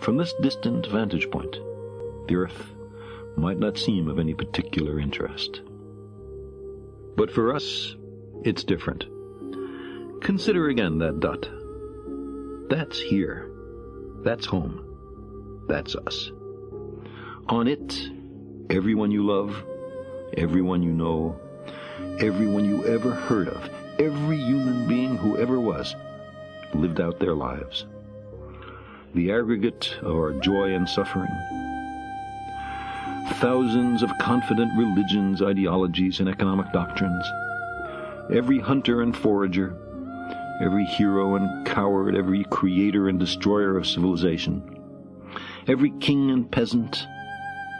From this distant vantage point, the Earth might not seem of any particular interest. But for us, it's different. Consider again that dot. That's here. That's home. That's us. On it, everyone you love, everyone you know, everyone you ever heard of, every human being who ever was, lived out their lives. The aggregate of our joy and suffering. Thousands of confident religions, ideologies, and economic doctrines. Every hunter and forager, every hero and coward, every creator and destroyer of civilization. Every king and peasant,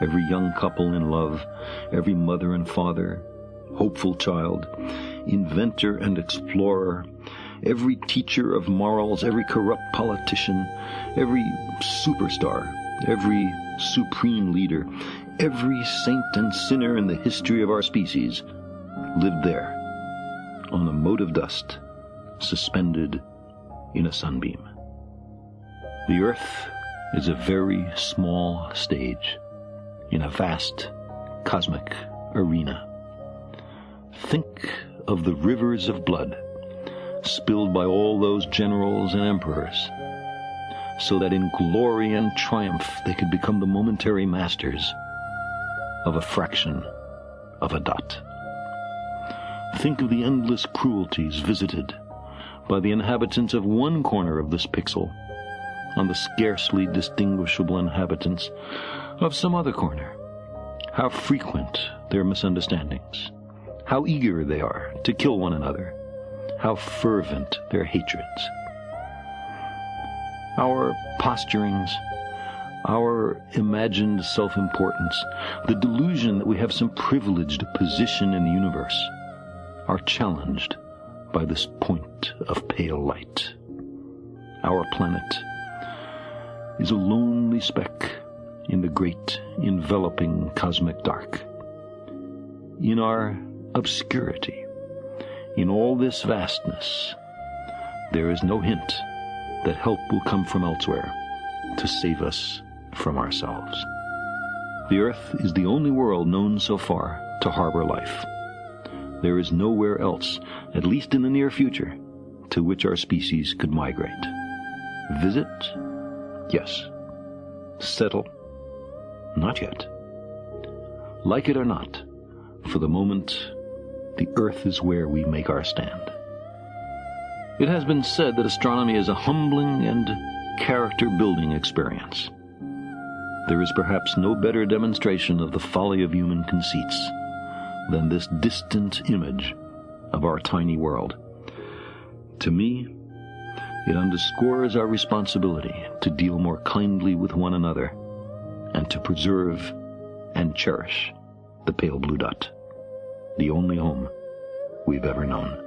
every young couple in love, every mother and father, hopeful child, inventor and explorer, every teacher of morals, every corrupt politician, every superstar, every supreme leader, every saint and sinner in the history of our species lived there, on a mote of dust, suspended in a sunbeam. The Earth is a very small stage in a vast cosmic arena. Think of the rivers of blood spilled by all those generals and emperors, so that in glory and triumph they could become the momentary masters of a fraction of a dot. Think of the endless cruelties visited by the inhabitants of one corner of this pixel on the scarcely distinguishable inhabitants of some other corner. How frequent their misunderstandings, how eager they are to kill one another, how fervent their hatreds. Our posturings, our imagined self-importance, the delusion that we have some privileged position in the universe, are challenged by this point of pale light. Our planet is a lonely speck in the great enveloping cosmic dark. In our obscurity, in all this vastness, there is no hint that help will come from elsewhere to save us from ourselves. The Earth is the only world known so far to harbor life. There is nowhere else, at least in the near future, to which our species could migrate. Visit? Yes. Settle? Not yet. Like it or not, for the moment, the Earth is where we make our stand. It has been said that astronomy is a humbling and character-building experience. There is perhaps no better demonstration of the folly of human conceits than this distant image of our tiny world. To me, it underscores our responsibility to deal more kindly with one another and to preserve and cherish the pale blue dot, the only home we've ever known.